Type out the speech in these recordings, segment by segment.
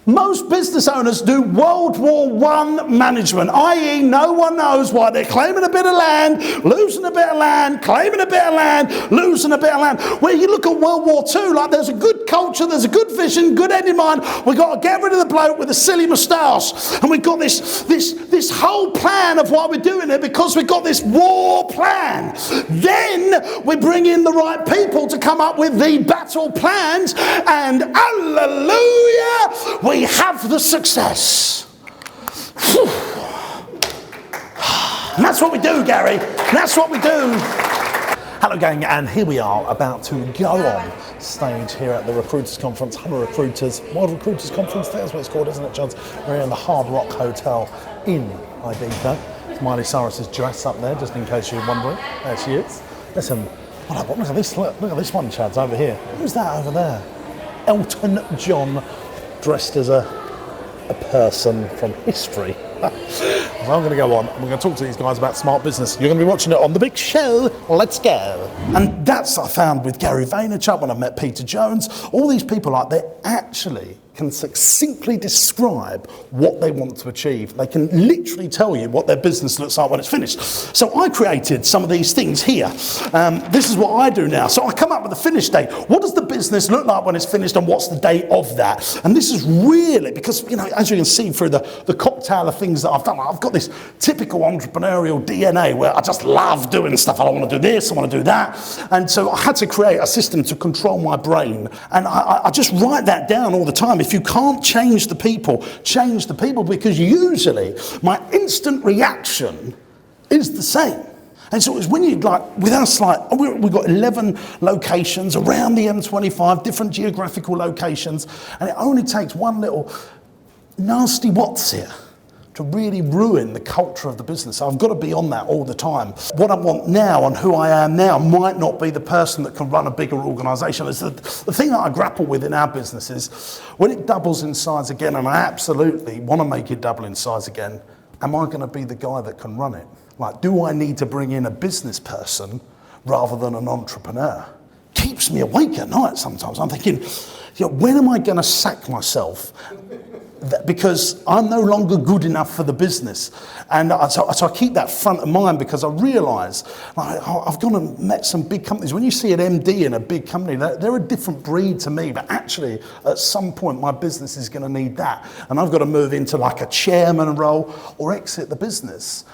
Most business owners do World War I management, i.e. no one knows why they're claiming a bit of land, losing a bit of land, claiming a bit of land, losing a bit of land. Where you look at World War II, like there's a good culture, there's a good vision, good end in mind. We've got to get rid of the bloke with the silly moustache. And we've got this whole plan of why we're doing it because we've got this war plan. Then we bring in the right people to come up with the battle plans, and hallelujah, we have the success. And that's what we do, Gary. That's what we do. Hello, gang, and here we are about to go on stage here at the Recruiters Conference, 100 Recruiters, World Recruiters Conference, that's what it's called, isn't it, Johns? We're in the Hard Rock Hotel in Ibiza. It's Miley Cyrus's dress up there, just in case you're wondering. There she is. Listen, look at this one, Chads, over here. Who's that over there? Elton John, dressed as a person from history. So I'm going to go on and we're going to talk to these guys about smart business. You're going to be watching it on The Big Show. Let's go. And that's I found with Gary Vaynerchuk, when I met Peter Jones. All these people, like, they actually can succinctly describe what they want to achieve. They can literally tell you what their business looks like when it's finished. So I created some of these things here. This is what I do now. So I come up with a finish date. What does the business look like when it's finished, and what's the date of that? And this is really, because, you know, as you can see through the cocktail of things that I've done, I've got this typical entrepreneurial DNA where I just love doing stuff. I don't want to do this, I want to do that. And so I had to create a system to control my brain. And I just write that down all the time. If you can't change the people, because usually my instant reaction is the same. And so it's when you, like, with us, like, we've got 11 locations around the M25, different geographical locations, and it only takes one little nasty what's here to really ruin the culture of the business. So I've got to be on that all the time. What I want now and who I am now might not be the person that can run a bigger organisation. It's the thing that I grapple with in our business is when it doubles in size again, and I absolutely want to make it double in size again, am I going to be the guy that can run it? Like, do I need to bring in a business person rather than an entrepreneur? Keeps me awake at night sometimes. I'm thinking, you know, when am I going to sack myself? Because I'm no longer good enough for the business. And so I keep that front of mind, because I realise, like, I've gone and met some big companies. When you see an MD in a big company, they're a different breed to me, but actually at some point my business is going to need that. And I've got to move into like a chairman role or exit the business.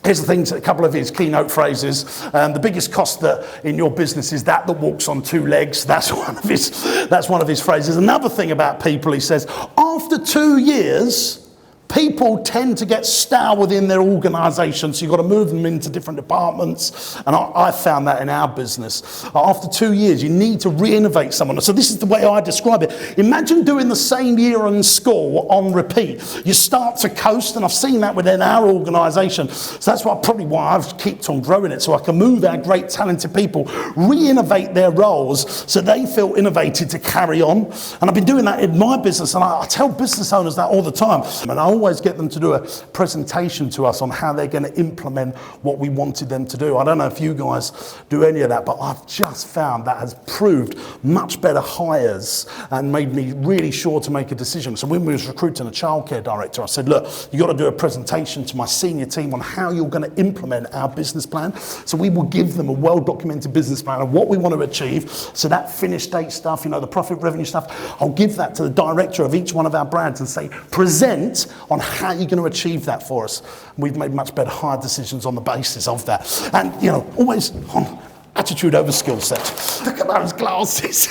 Here's the thing, a couple of his keynote phrases. The biggest cost that in your business is that walks on two legs. That's one of his phrases. Another thing about people, he says, after 2 years, people tend to get stale within their organisation, so you've got to move them into different departments. And I found that in our business. After 2 years, you need to re-innovate someone. So this is the way I describe it. Imagine doing the same year in school on repeat. You start to coast, and I've seen that within our organisation. So that's probably why I've kept on growing it, so I can move our great talented people, re-innovate their roles so they feel innovated to carry on. And I've been doing that in my business, and I tell business owners that all the time. And I always get them to do a presentation to us on how they're going to implement what we wanted them to do. I don't know if you guys do any of that, but I've just found that has proved much better hires and made me really sure to make a decision. So when we was recruiting a childcare director, I said, look, you got to do a presentation to my senior team on how you're going to implement our business plan. So we will give them a well-documented business plan of what we want to achieve. So that finish date stuff, you know, the profit revenue stuff, I'll give that to the director of each one of our brands and say, present on how you're going to achieve that for us. We've made much better hire decisions on the basis of that. And, you know, always on attitude over skill set. Look at those glasses.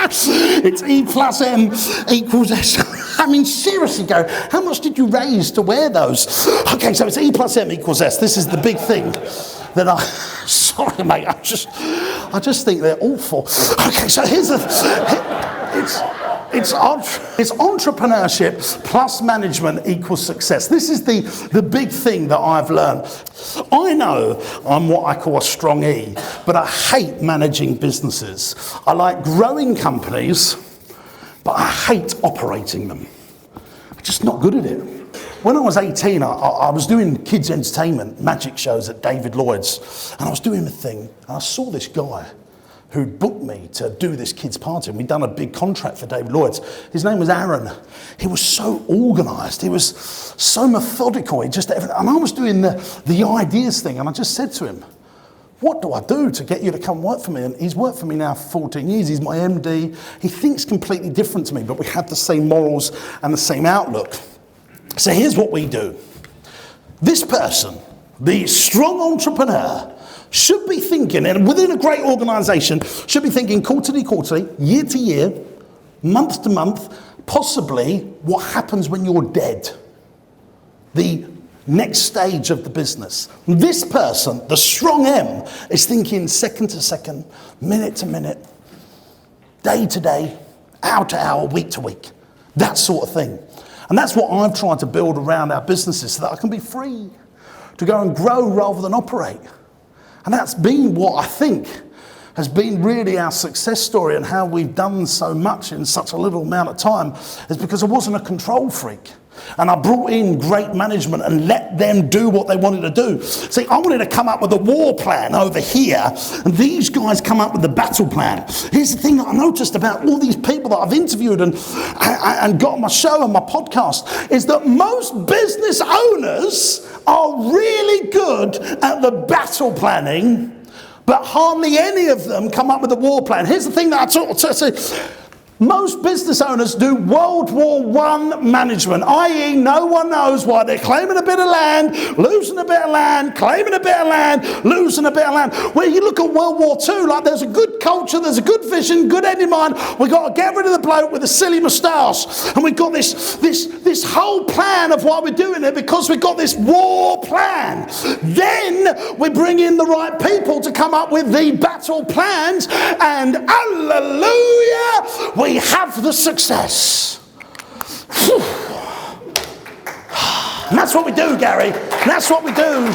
It's E plus M equals S. I mean, seriously, Gary, how much did you raise to wear those? Okay, so it's E plus M equals S. This is the big thing that sorry, mate, I just think they're awful. Okay, so here's it's entrepreneurship plus management equals success. This is the big thing that I've learned. I know I'm what I call a strong E, but I hate managing businesses. I like growing companies, but I hate operating them. I'm just not good at it. When I was 18, I was doing kids' entertainment, magic shows at David Lloyd's, and I was doing a thing, and I saw this guy who'd booked me to do this kids' party. And we'd done a big contract for David Lloyd's. His name was Aaron. He was so organised. He was so methodical. And I was doing the ideas thing. And I just said to him, what do I do to get you to come work for me? And he's worked for me now for 14 years. He's my MD. He thinks completely different to me, but we have the same morals and the same outlook. So here's what we do. This person, the strong entrepreneur, should be thinking, and within a great organisation, should be thinking quarter to quarter, year to year, month to month, possibly what happens when you're dead. The next stage of the business. This person, the strong M, is thinking second to second, minute to minute, day to day, hour to hour, week to week. That sort of thing. And that's what I've tried to build around our businesses so that I can be free to go and grow rather than operate. And that's been what I think has been really our success story, and how we've done so much in such a little amount of time is because I wasn't a control freak. And I brought in great management and let them do what they wanted to do. See, I wanted to come up with a war plan over here, and these guys come up with the battle plan. Here's the thing that I noticed about all these people that I've interviewed and got on my show and my podcast, is that most business owners are really good at the battle planning, but hardly any of them come up with a war plan. Here's the thing that I talk to. Most business owners do World War I management, i.e. no one knows why they're claiming a bit of land, losing a bit of land, claiming a bit of land, losing a bit of land. Where you look at World War II, like there's a good culture, there's a good vision, good end in mind. We've got to get rid of the bloke with the silly moustache. And we've got this whole plan of why we're doing it, because we've got this war plan. Then we bring in the right people to come up with the battle plans, and hallelujah, we have the success. And that's what we do, Gary. That's what we do.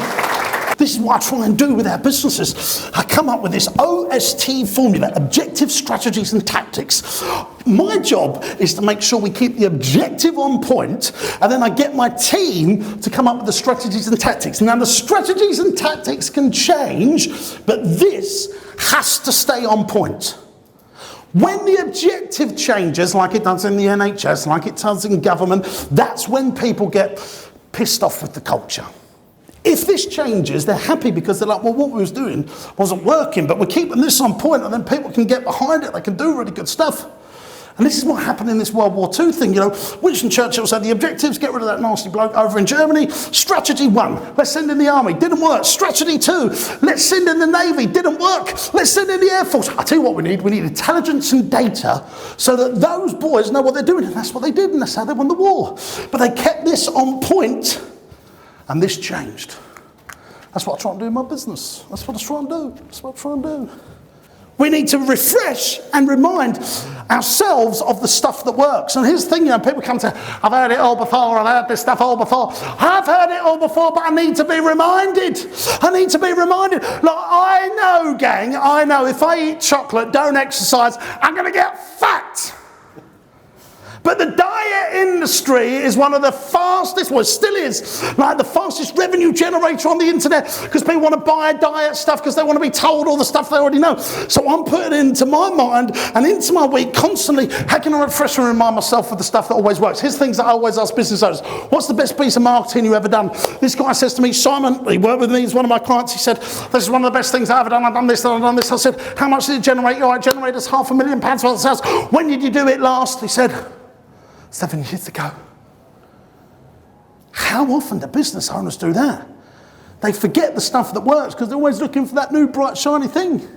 This is what I try and do with our businesses. I come up with this OST formula, objective, strategies and tactics. My job is to make sure we keep the objective on point, and then I get my team to come up with the strategies and tactics. Now the strategies and tactics can change, but this has to stay on point. When the objective changes, like it does in the NHS, like it does in government, that's when people get pissed off with the culture. If this changes, they're happy because they're like, well, what we was doing wasn't working, but we're keeping this on point, and then people can get behind it. They can do really good stuff. And this is what happened in this World War II thing. You know, Winston Churchill said the objectives: get rid of that nasty bloke over in Germany. Strategy 1, let's send in the army. Didn't work. Strategy 2, let's send in the navy. Didn't work. Let's send in the air force. I tell you what we need intelligence and data so that those boys know what they're doing. And that's what they did, and that's how they won the war. But they kept this on point, and this changed. That's what I try and do in my business. That's what I try and do. That's what I try and do. We need to refresh and remind ourselves of the stuff that works. And here's the thing, you know, people come to, I've heard it all before, I've heard this stuff all before. I've heard it all before, but I need to be reminded. I need to be reminded. Like, I know, gang, I know if I eat chocolate, don't exercise, I'm going to get fat. But the diet industry is one of the fastest, well, it still is, like the fastest revenue generator on the internet, because people want to buy diet stuff because they want to be told all the stuff they already know. So I'm putting into my mind and into my week constantly, how can I refresh and remind myself of the stuff that always works? Here's things that I always ask business owners. What's the best piece of marketing you ever done? This guy says to me, Simon, he worked with me, he's one of my clients, he said, this is one of the best things I've ever done, I've done this, and I've done this. I said, how much did it generate? Oh, it generated us £500,000 worth of sales. When did you do it last? He said, 7 years ago. How often do business owners do that? They forget the stuff that works because they're always looking for that new bright shiny thing.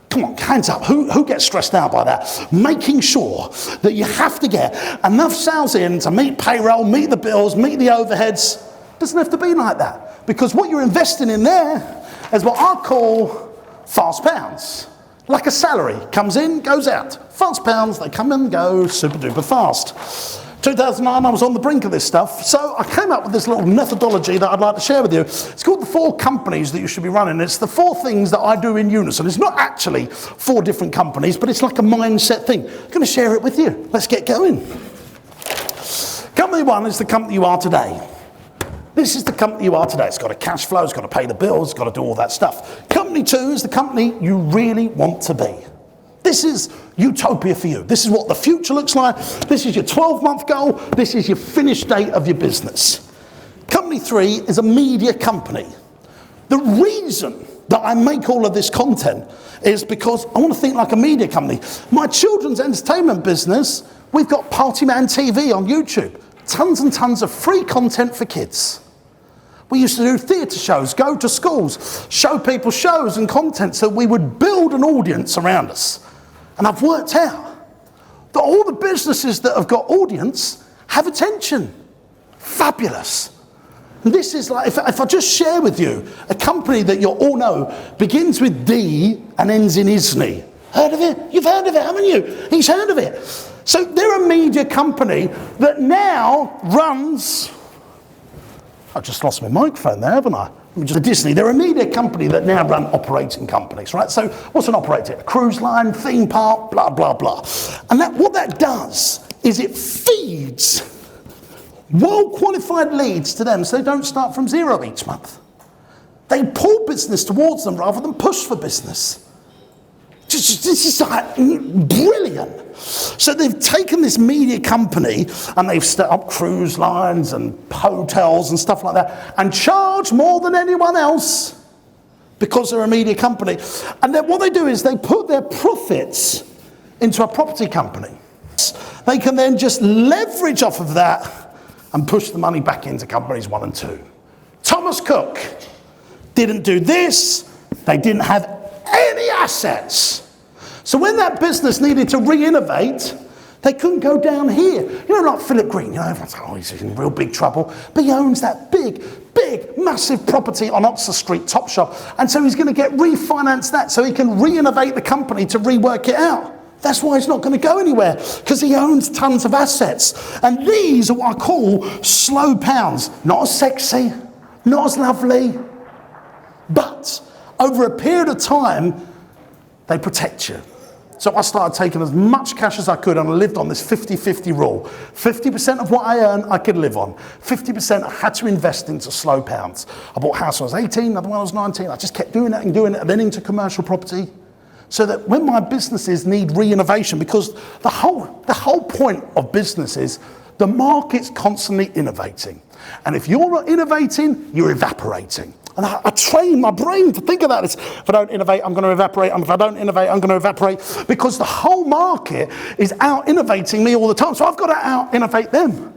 Come on, hands up. Who gets stressed out by that? Making sure that you have to get enough sales in to meet payroll, meet the bills, meet the overheads. Doesn't have to be like that, because what you're investing in there is what I call fast pounds. Like a salary, comes in, goes out. Fast pounds, they come and go super duper fast. 2009, I was on the brink of this stuff, so I came up with this little methodology that I'd like to share with you. It's called the 4 companies that you should be running. It's the 4 things that I do in unison. It's not actually 4 different companies, but it's like a mindset thing. I'm going to share it with you. Let's get going. Company 1 is the company you are today. This is the company you are today. It's got a cash flow, it's got to pay the bills, it's got to do all that stuff. Company Company 2 is the company you really want to be. This is utopia for you. This is what the future looks like. This is your 12-month goal. This is your finish date of your business. Company 3 is a media company. The reason that I make all of this content is because I want to think like a media company. My children's entertainment business, we've got Party Man TV on YouTube. Tons and tons of free content for kids. We used to do theatre shows, go to schools, show people shows and content so we would build an audience around us. And I've worked out that all the businesses that have got audience have attention. Fabulous. And this is like, if I just share with you a company that you all know begins with D and ends in ISNY. Heard of it? You've heard of it, haven't you? He's heard of it. So they're a media company that now runs... I've just lost my microphone there, haven't I? Disney, they're a media company that now run operating companies, right? So what's an operator? A cruise line, theme park, blah, blah, blah. And what that does is it feeds well-qualified leads to them so they don't start from zero each month. They pull business towards them rather than push for business. This is like brilliant. So they've taken this media company and they've set up cruise lines and hotels and stuff like that and charge more than anyone else because they're a media company. And then what they do is they put their profits into a property company. They can then just leverage off of that and push the money back into companies 1 and 2. Thomas Cook didn't do this. They didn't have any assets. So when that business needed to re-innovate, they couldn't go down here. You know, like Philip Green, you know, everyone's like, oh, he's in real big trouble. But he owns that big, massive property on Oxford Street, Topshop. And so he's going to get refinanced that so he can re-innovate the company to rework it out. That's why he's not going to go anywhere, because he owns tons of assets. And these are what I call slow pounds. Not as sexy, not as lovely, but over a period of time, they protect you. So I started taking as much cash as I could and I lived on this 50-50 rule. 50% of what I earn, I could live on. 50% I had to invest into slow pounds. I bought a house when I was 18, another one when I was 19. I just kept doing it and then into commercial property. So that when my businesses need re-innovation, because the whole point of business is the market's constantly innovating. And if you're not innovating, you're evaporating. And I train my brain to think about this. If I don't innovate, I'm going to evaporate. And if I don't innovate, I'm going to evaporate. Because the whole market is out-innovating me all the time. So I've got to out-innovate them.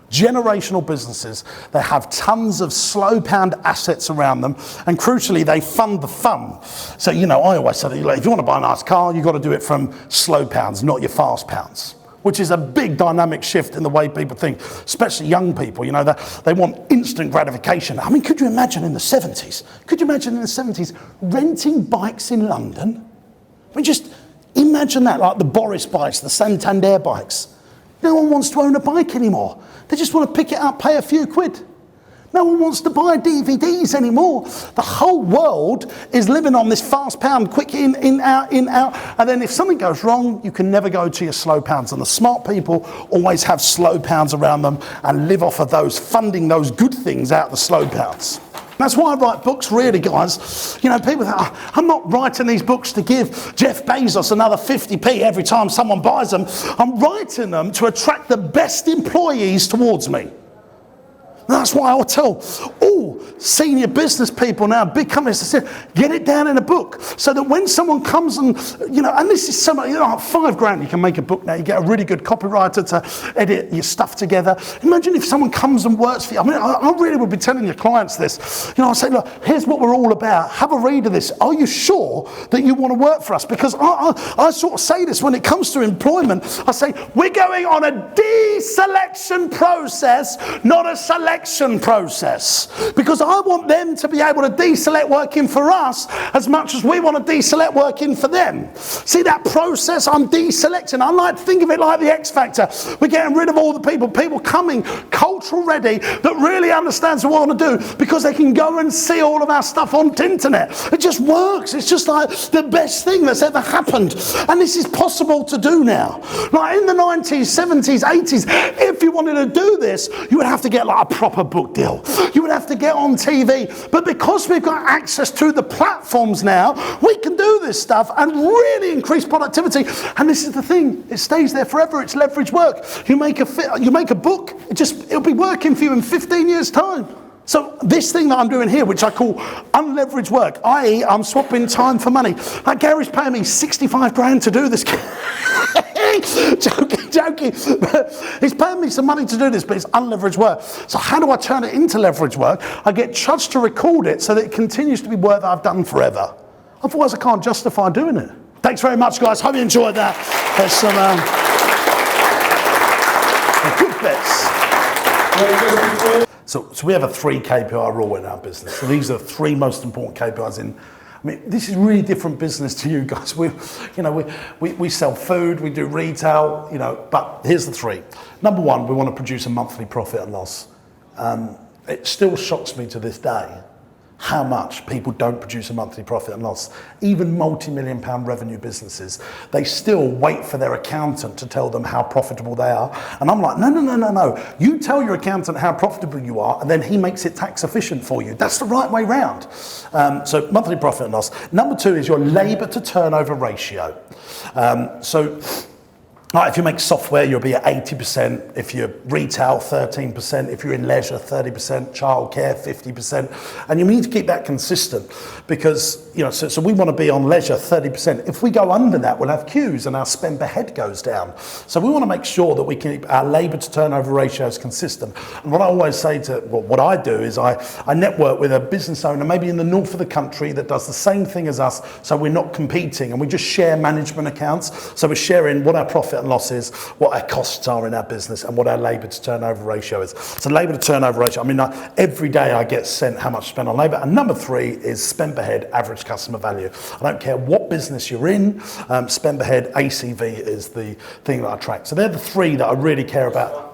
Generational businesses, they have tons of slow pound assets around them. And crucially, they fund the fun. So, you know, I always say, if you want to buy a nice car, you've got to do it from slow pounds, not your fast pounds. Which is a big dynamic shift in the way people think, especially young people. You know, they want instant gratification. I mean, could you imagine in the 70s? Could you imagine in the 70s renting bikes in London? I mean, just imagine that, like the Boris bikes, the Santander bikes. No one wants to own a bike anymore. They just want to pick it up, pay a few quid. No one wants to buy DVDs anymore. The whole world is living on this fast pound, quick in, out. And then if something goes wrong, you can never go to your slow pounds. And the smart people always have slow pounds around them and live off of those, funding those good things out of the slow pounds. That's why I write books, really, guys. You know, people think, oh, I'm not writing these books to give Jeff Bezos another 50p every time someone buys them. I'm writing them to attract the best employees towards me. That's why I'll tell all senior business people now, big companies, to say, get it down in a book so that when someone comes and, you know, and this is so much, you know, like $5,000, you can make a book now. You get a really good copywriter to edit your stuff together. Imagine if someone comes and works for you. I mean, I really would be telling your clients this. You know, I say, look, here's what we're all about. Have a read of this. Are you sure that you want to work for us? Because I sort of say this when it comes to employment. I say, we're going on a deselection process, not a selection process, because I want them to be able to deselect working for us as much as we want to deselect working for them. See that process? I'm deselecting. I like to think of it like the X Factor. We're getting rid of all the people coming cultural ready that really understands what we want to do, because they can go and see all of our stuff on the internet. It just works. It's just like the best thing that's ever happened. And this is possible to do now. Like in the 90s, 70s, 80s, if you wanted to do this, you would have to get like a proper book deal. You would have to to get on TV. But because we've got access to the platforms now, we can do this stuff and really increase productivity. And this is the thing, it stays there forever. It's leverage work. You make a book, it'll be working for you in 15 years' time. So this thing that I'm doing here, which I call unleveraged work, i.e. I'm swapping time for money. Like Gary's paying me 65 grand to do this. joking. He's paying me some money to do this, but it's unleveraged work. So how do I turn it into leverage work? I get charged to record it so that it continues to be work that I've done forever. Otherwise I can't justify doing it. Thanks very much, guys. Hope you enjoyed that. There's some good bits. So we have a 3 KPI rule in our business. So these are the 3 most important KPIs in. I mean, this is really different business to you guys. We sell food, we do retail, but here's the 3. Number 1, we want to produce a monthly profit and loss. It still shocks me to this day how much people don't produce a monthly profit and loss. Even multi-million pound revenue businesses, they still wait for their accountant to tell them how profitable they are. And I'm like, no. You tell your accountant how profitable you are, and then he makes it tax efficient for you. That's the right way round. So monthly profit and loss. Number 2 is your labour to turnover ratio. If you make software, you'll be at 80%. If you're retail, 13%. If you're in leisure, 30%. Childcare, 50%. And you need to keep that consistent because, so we want to be on leisure, 30%. If we go under that, we'll have queues and our spend per head goes down. So we want to make sure that we keep our labour to turnover ratios consistent. And what I always say what I do is I network with a business owner, maybe in the north of the country, that does the same thing as us. So we're not competing and we just share management accounts. So we're sharing what our profit and loss is, what our costs are in our business, and what our labour to turnover ratio is. So labour to turnover ratio, every day I get sent how much spent on labour. And number 3 is spend per head, average customer value. I don't care what business you're in, spend per head, ACV is the thing that I track. So they're the 3 that I really care about.